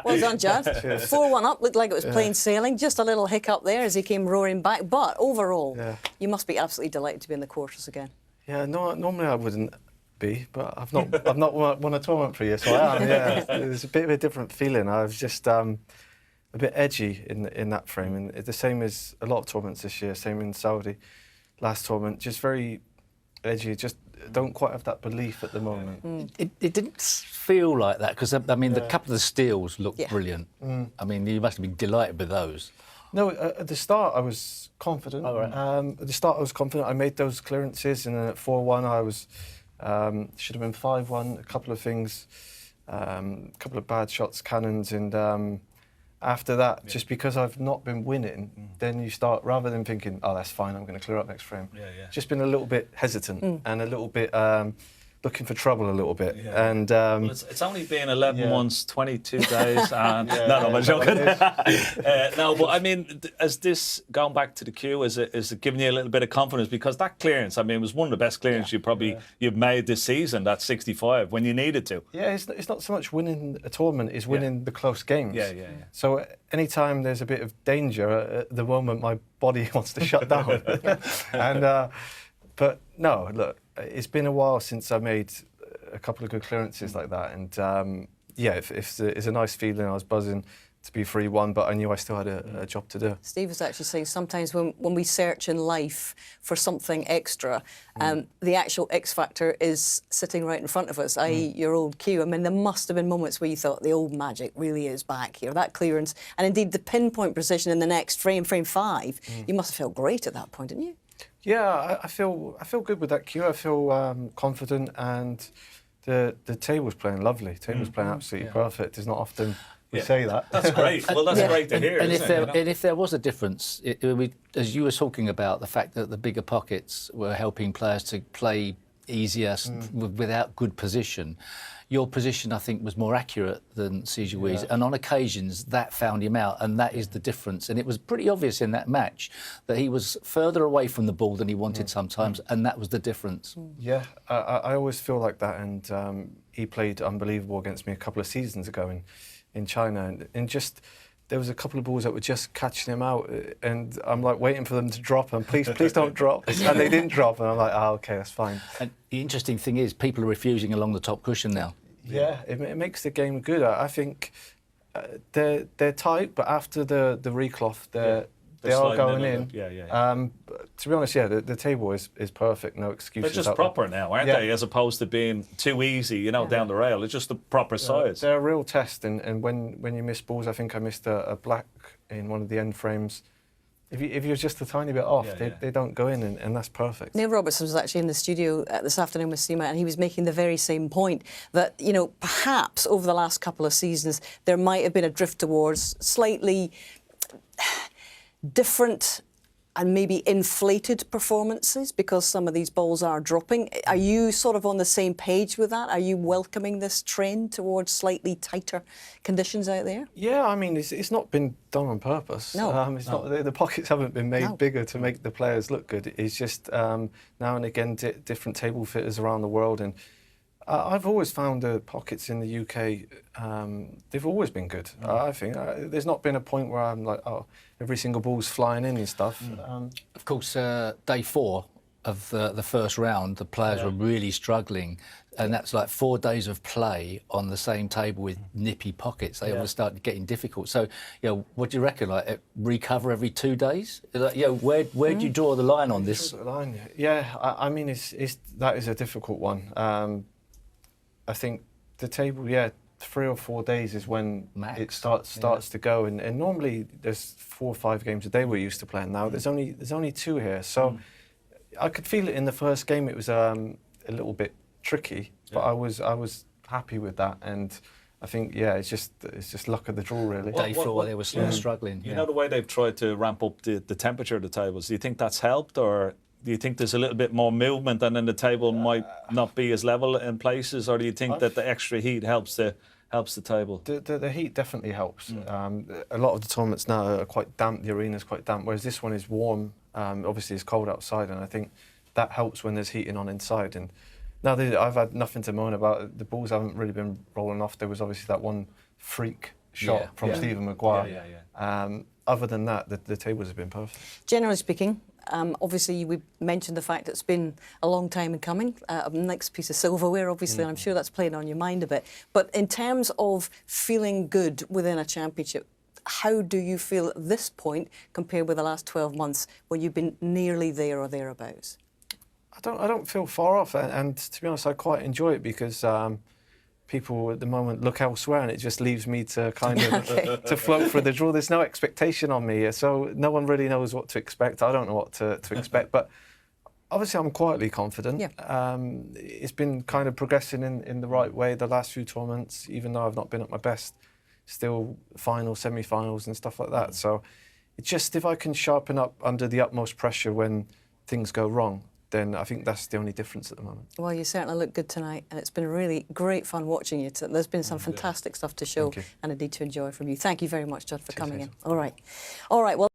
Well done, Judd. 4-1 up, looked like it was plain sailing. Just a little hiccup there as he came roaring back. But overall, you must be absolutely delighted to be in the quarters again. Yeah, no, normally I wouldn't be, but I've not won a tournament for you, so I am. Yeah, it's a bit of a different feeling. I was just a bit edgy in that frame, and the same as a lot of tournaments this year. Same in Saudi, last tournament, just very edgy. Just don't quite have that belief at the moment. It didn't feel like that because I mean the couple of the steals looked brilliant. I mean you must have been delighted with those. No, at the start I was confident. Oh, right. At the start I was confident. I made those clearances, and then at 4-1 I was should have been 5-1. A couple of things, a couple of bad shots, cannons, and after that, just because I've not been winning, then you start, rather than thinking, oh, that's fine, I'm going to clear up next frame. Just been a little bit hesitant and a little bit looking for trouble a little bit. And well, it's only been 11 months, 22 days, and no, I'm joking. No, but I mean, as this going back to the queue, is it giving you a little bit of confidence? Because that clearance, I mean, it was one of the best clearances you've made this season. That 65 when you needed to. Yeah, it's not so much winning a tournament; it's winning the close games. So anytime there's a bit of danger, at the moment my body wants to shut down. And but no, look. It's been a while since I made a couple of good clearances like that, and it's a nice feeling. I was buzzing to be 3-1, but I knew I still had a job to do. Steve was actually saying sometimes when we search in life for something extra, the actual X factor is sitting right in front of us, i.e. your old cue. I mean, there must have been moments where you thought the old magic really is back here, that clearance, and indeed the pinpoint precision in the next frame 5. You must have felt great at that point, didn't you? Yeah, I feel good with that cue. I feel confident, and the table's playing lovely. Table's playing absolutely perfect. It's not often we say that. That's great. Well, that's great to hear. And if there was a difference, as you were talking about the fact that the bigger pockets were helping players to play easier without good position. Your position, I think, was more accurate than Si Jiahui's, and on occasions that found him out, and that is the difference. And it was pretty obvious in that match that he was further away from the ball than he wanted sometimes, and that was the difference. Yeah, I always feel like that, and he played unbelievable against me a couple of seasons ago in China, and just there was a couple of balls that were just catching him out, and I'm like waiting for them to drop, and please don't drop, and they didn't drop, and I'm like, oh, okay, that's fine. And the interesting thing is, people are refusing along the top cushion now. Yeah, it makes the game good. I think they're tight, but after the recloth, they are going in. To be honest, the table is perfect. No excuses. They're just proper now, aren't they? As opposed to being too easy, down the rail. It's just the proper size. They're a real test, and when you miss balls, I think I missed a black in one of the end frames. If you're just a tiny bit off, they don't go in, and that's perfect. Neil Robertson was actually in the studio this afternoon with Seema, and he was making the very same point that, perhaps over the last couple of seasons, there might have been a drift towards slightly different and maybe inflated performances because some of these balls are dropping. Are you sort of on the same page with that? Are you welcoming this trend towards slightly tighter conditions out there? Yeah, I mean, it's not been done on purpose. No. Not, the pockets haven't been made bigger to make the players look good. It's just now and again different table fitters around the world, and I've always found the pockets in the UK, they've always been good. I think there's not been a point where I'm like, oh, every single ball's flying in and stuff. Of course, day 4 of the first round, the players were really struggling, and that's like 4 days of play on the same table with nippy pockets. They all started getting difficult. So, what do you reckon? Like, recover every 2 days? Like, where do you draw the line on this? I mean, that is a difficult one. I think the table, 3 or 4 days is when it starts to go, and normally there's 4 or 5 games a day we're used to playing. Now there's only 2 here, so I could feel it in the first game. It was a little bit tricky, but I was happy with that, and I think it's just luck of the draw really. Day 4 they were still struggling. You know the way they've tried to ramp up the temperature of the tables. Do you think that's helped, or do you think there's a little bit more movement and then the table might not be as level in places, or do you think that the extra heat helps the table? The heat definitely helps. A lot of the tournaments now are quite damp, the arena's quite damp, whereas this one is warm. Obviously it's cold outside, and I think that helps when there's heating on inside. And now I've had nothing to moan about. The balls haven't really been rolling off. There was obviously that one freak shot from Stephen Maguire. Yeah. Other than that, the tables have been perfect. Generally speaking, obviously we mentioned the fact it's been a long time in coming. Next piece of silverware, obviously, and I'm sure that's playing on your mind a bit. But in terms of feeling good within a championship, how do you feel at this point compared with the last 12 months when you've been nearly there or thereabouts? I don't feel far off, and to be honest, I quite enjoy it because people at the moment look elsewhere, and it just leaves me to kind of to float through the draw. There's no expectation on me, so no one really knows what to expect. I don't know what to expect, but obviously I'm quietly confident. Yeah. It's been kind of progressing in the right way the last few tournaments, even though I've not been at my best. Still finals, semi-finals and stuff like that. So it's just if I can sharpen up under the utmost pressure when things go wrong, then I think that's the only difference at the moment. Well, you certainly look good tonight, and it's been really great fun watching you. There's been some fantastic stuff to show and indeed to enjoy from you. Thank you very much, Judd, for coming in. All right. Well.